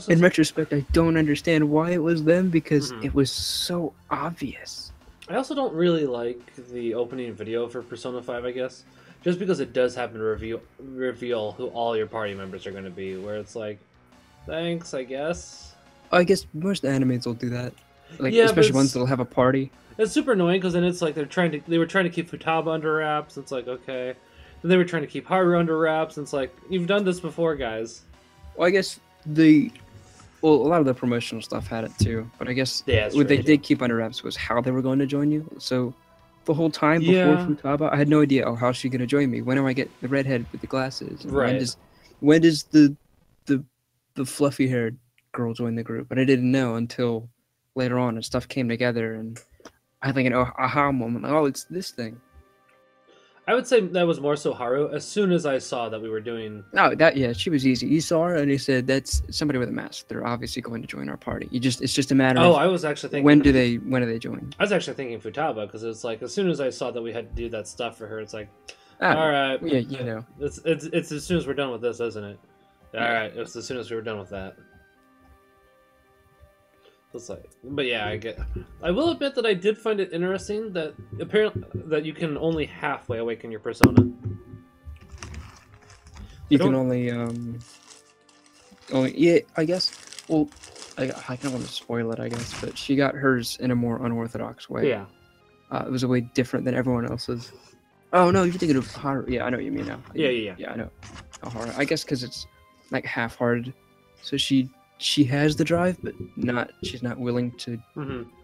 In retrospect, I don't understand why it was them because it was so obvious. I also don't really like the opening video for Persona 5, I guess. Just because it does happen to reveal who all your party members are going to be, where it's like, thanks, I guess. I guess most animes will do that. Like, yeah, especially ones that'll have a party. It's super annoying because then it's like they were trying to keep Futaba under wraps. It's like, okay. Then they were trying to keep Haru under wraps. And it's like, you've done this before, guys. Well, I guess a lot of the promotional stuff had it too, but I guess what they did keep under wraps was how they were going to join you. So the whole time before Futaba, I had no idea. Oh, how's she going to join me? When do I get the redhead with the glasses? Right. When does the fluffy haired girl join the group? But I didn't know until later on, and stuff came together, and I think an aha moment. Oh, it's this thing. I would say that was more so Haru. As soon as I saw that we were doing... No, she was easy. You saw her, and you said, that's somebody with a mask. They're obviously going to join our party. It's just a matter of... Oh, I was actually thinking... When do they join? I was actually thinking Futaba, because it's like, as soon as I saw that we had to do that stuff for her, it's like, all right. Yeah, you know. It's as soon as we're done with this, isn't it? All right, it's as soon as we were done with that. It's like, but yeah, I will admit that I did find it interesting that apparently that you can only halfway awaken your persona. You can only yeah, I guess. Well, I don't want to spoil it, I guess, but she got hers in a more unorthodox way. Yeah. It was a way different than everyone else's. Oh no, you're thinking of Haru. Yeah, I know what you mean now. Yeah. Yeah, I know. Haru. I guess because it's like half-hearted, so she has the drive, but she's not willing to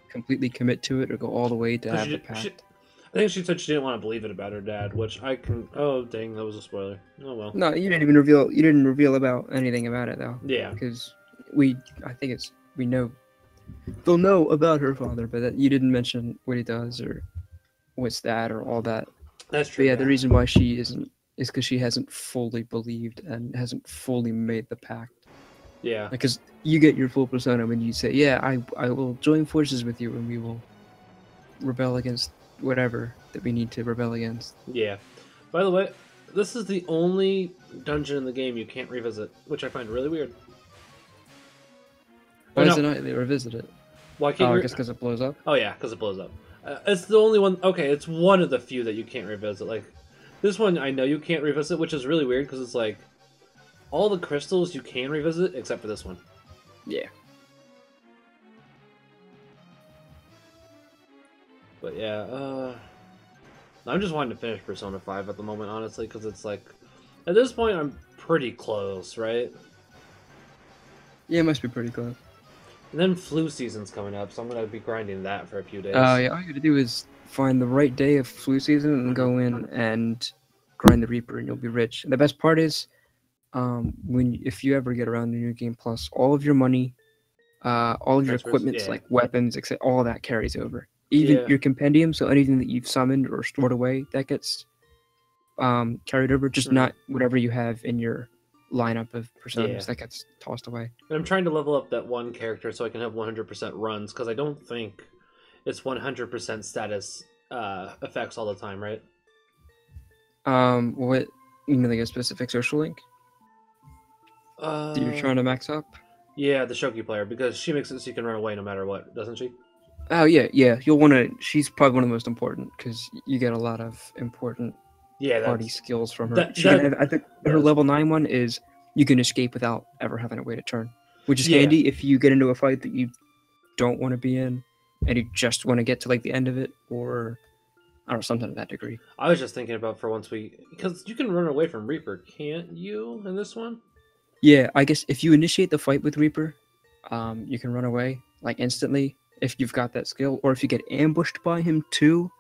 completely commit to it or go all the way to have the pact. I think she said she didn't want to believe it about her dad, which I can. Oh dang, that was a spoiler. Oh well. No, you didn't even reveal. You didn't reveal about anything about it though. Yeah. Because we know. They'll know about her father, but that you didn't mention what he does or what's that or all that. That's true. But yeah, the reason why she isn't is because she hasn't fully believed and hasn't fully made the pact. Yeah. Because you get your full persona when you say, yeah, I will join forces with you and we will rebel against whatever that we need to rebel against. Yeah. By the way, This is the only dungeon in the game you can't revisit, which I find really weird. Why is it not they revisit it? Why can't I guess because it blows up. Oh yeah, because it blows up. It's the only one. Okay, it's one of the few that you can't revisit. Like this one, I know you can't revisit, which is really weird because it's like all the crystals you can revisit except for this one. Yeah. But yeah, I'm just wanting to finish Persona 5 at the moment, honestly, because it's like at this point I'm pretty close, right? Yeah, it must be pretty close. And then flu season's coming up, so I'm gonna be grinding that for a few days. Yeah, all you gotta do is find the right day of flu season and go in and grind the Reaper, and you'll be rich. And the best part is, if you ever get around the New Game Plus, all of your money, all of your equipment, like weapons, etc., all that carries over. Even your compendium, so anything that you've summoned or stored away, that gets carried over. Just not whatever you have in your lineup of personas that gets tossed away. And I'm trying to level up that one character so I can have 100% runs, because I don't think it's 100% status effects all the time, right? What you mean, like a specific social link that you're trying to max up? Yeah, the Shoki player, because she makes it so you can run away no matter what, doesn't she? Oh yeah. You'll want to. She's probably one of the most important because you get a lot of important party skills from her. I think her level 9 one is you can escape without ever having to wait a turn, which is handy if you get into a fight that you don't want to be in and you just want to get to like the end of it, or I don't know, something to that degree. I was just thinking about for once because you can run away from Reaper, can't you, in this one? Yeah, I guess if you initiate the fight with Reaper, you can run away like instantly if you've got that skill, or if you get ambushed by him too.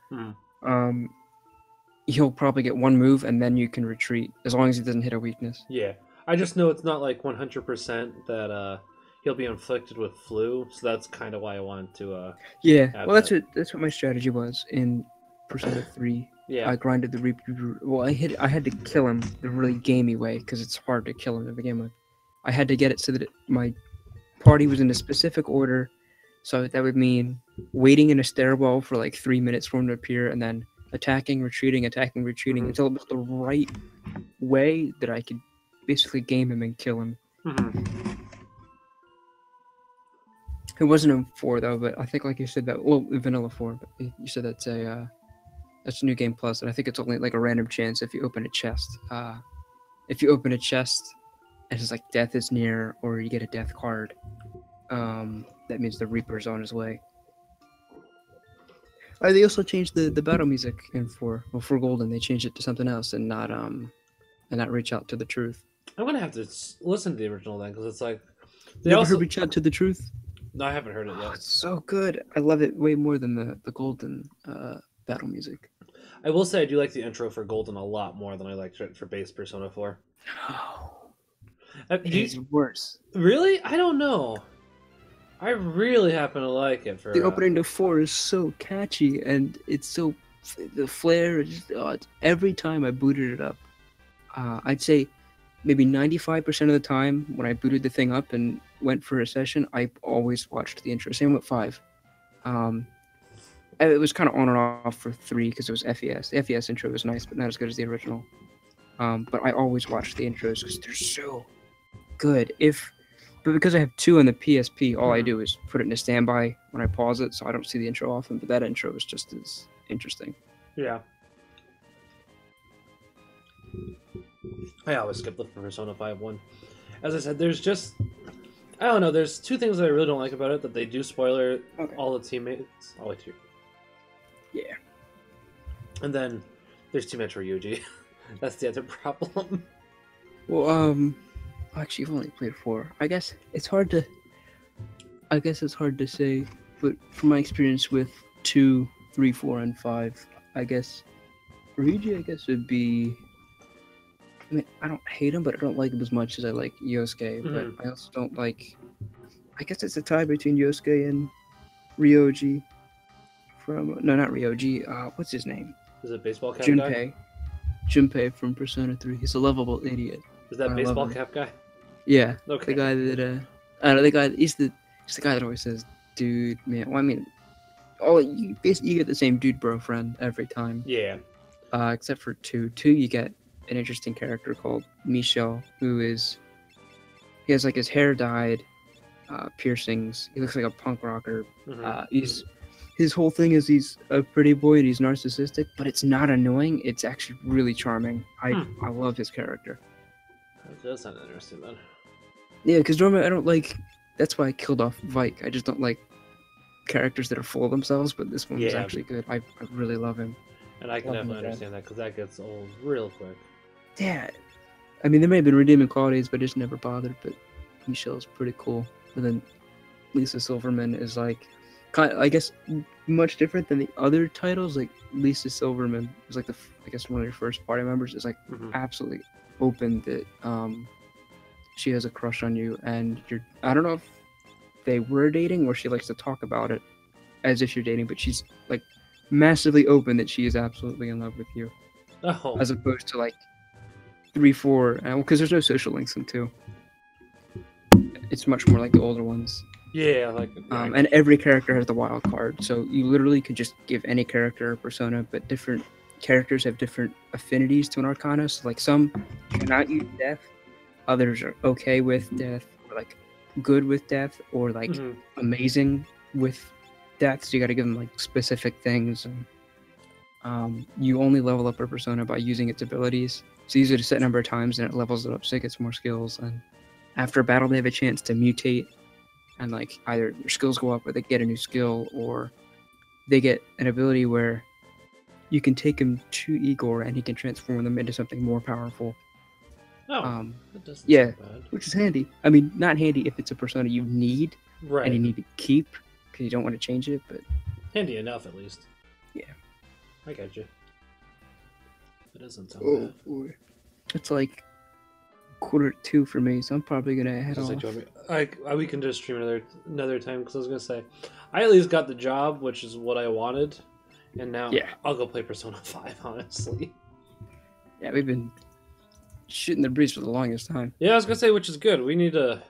He'll probably get one move and then you can retreat as long as he doesn't hit a weakness. Yeah, I just know it's not like 100% that he'll be inflicted with flu, so that's kind of why I wanted to. Yeah, well, that's what my strategy was in Persona 3. Yeah, I grinded the Reaper. Well, I had to kill him the really gamey way because it's hard to kill him to begin with. I had to get it so that my party was in a specific order, so that would mean waiting in a stairwell for like 3 minutes for him to appear, and then attacking, retreating until it was the right way that I could basically game him and kill him. It wasn't in 4 though, but I think like you said that Vanilla 4, but you said that's a New Game Plus, and I think it's only like a random chance if you open a chest. If you open a chest and it's like death is near, or you get a death card, that means the Reaper's on his way. They also changed the battle music in 4. Well, for Golden, they changed it to something else and not Reach Out to the Truth. I'm gonna have to listen to the original then, because it's like they also heard Reach Out to the Truth. No, I haven't heard it yet. It's so good. I love it way more than the Golden battle music. I will say I do like the intro for Golden a lot more than I liked it for base Persona 4. No, it's worse. Really? I don't know. I really happen to like it. For the opening to 4 is so catchy, and it's so the flair. It's every time I booted it up, I'd say maybe 95% of the time when I booted the thing up and went for a session, I always watched the intro. Same with 5. It was kind of on and off for 3 because it was FES. The FES intro was nice, but not as good as the original. But I always watched the intros because they're so good. But because I have 2 on the PSP, all I do is put it in a standby when I pause it, so I don't see the intro often. But that intro is just as interesting. Yeah. I always skip the Persona 5 one. As I said, there's just... I don't know, there's 2 things that I really don't like about it, that they do spoiler all the teammates. All the 2. Yeah. And then there's too much Ryuji. That's the other problem. Well, actually, you've only played 4. I guess it's hard to say, but from my experience with 2, 3, 4, and 5, I guess Ryuji, would be... I mean, I don't hate him, but I don't like him as much as I like Yosuke. But I also don't like... I guess it's a tie between Yosuke and Ryoji from... No, not Ryoji. What's his name? Is it baseball cap guy? Junpei from Persona 3. He's a lovable idiot. Is that baseball cap guy? Yeah. Okay. The guy that... I don't know, the guy... He's the guy that always says, dude, man. Well, I mean... you get the same dude bro friend every time. Yeah. Except for 2. 2, you get an interesting character called Michel, he has like his hair dyed, piercings. He looks like a punk rocker. His whole thing is he's a pretty boy and he's narcissistic, but it's not annoying. It's actually really charming. I love his character. That does sound interesting, man. Yeah, because normally I don't like. That's why I killed off Vike. I just don't like characters that are full of themselves. But this one was actually good. I really love him. And I can definitely understand that because that gets old real quick. Yeah, I mean there may have been redeeming qualities, but I just never bothered. But Michelle's pretty cool. And then Lisa Silverman is like, I guess, much different than the other titles. Like Lisa Silverman was like I guess one of your first party members is like absolutely open that she has a crush on you, and I don't know if they were dating or she likes to talk about it as if you're dating, but she's like massively open that she is absolutely in love with you. Oh. As opposed to like 3, 4, because there's no social links in 2. It's much more like the older ones. Yeah, and every character has the wild card, so you literally could just give any character a persona, but different characters have different affinities to an arcana. So like some cannot use death, others are okay with death, or like good with death, or like amazing with death. So you got to give them like specific things. And you only level up a persona by using its abilities. So you use it a set number of times, and it levels it up, so it gets more skills. And after a battle, they have a chance to mutate. And like either their skills go up or they get a new skill, or they get an ability where you can take him to Igor and he can transform them into something more powerful. Oh, that doesn't sound bad. Which is handy. I mean, not handy if it's a persona you need and you need to keep because you don't want to change it, but handy enough at least. Yeah, I got you. That doesn't sound bad. Boy. It's like 1:45 for me, so I'm probably gonna head off. We can just stream another time because I was gonna say, I at least got the job, which is what I wanted, and now I'll go play Persona 5. Honestly, yeah, we've been shooting the breeze for the longest time. Yeah, I was gonna say, which is good. We need to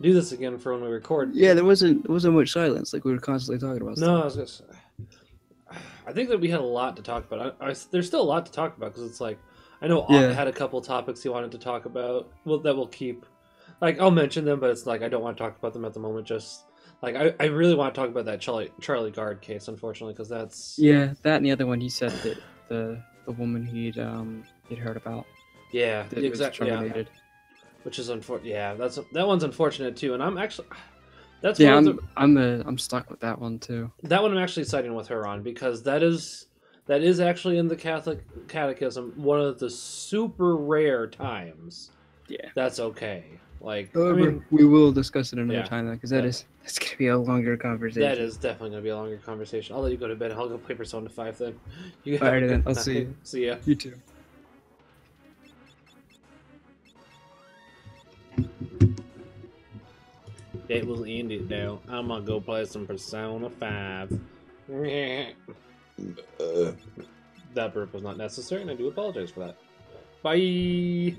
do this again for when we record. Yeah, there wasn't much silence. Like we were constantly talking about. No, I was gonna say, I think that we had a lot to talk about. There's still a lot to talk about because it's like. I know Ott had a couple topics he wanted to talk about. Well, that we'll keep. Like, I'll mention them, but it's like I don't want to talk about them at the moment. Just like I really want to talk about that Charlie Guard case, unfortunately, because that's that and the other one. He said that the woman he'd heard about. Yeah, exactly. Yeah. Which is unfortunate. Yeah, that one's unfortunate too. And I'm actually I'm stuck with that one too. That one I'm actually siding with her on because that is actually in the Catholic Catechism one of the super rare times. Yeah, that's okay. Like, however, we will discuss it another time though, because that's gonna be a longer conversation. That is definitely gonna be a longer conversation. I'll let you go to bed. I'll go play Persona 5 then. Alright then. I'll see you. See ya. You too. It will end it now. I'm gonna go play some Persona 5. That burp was not necessary, and I do apologize for that. Bye!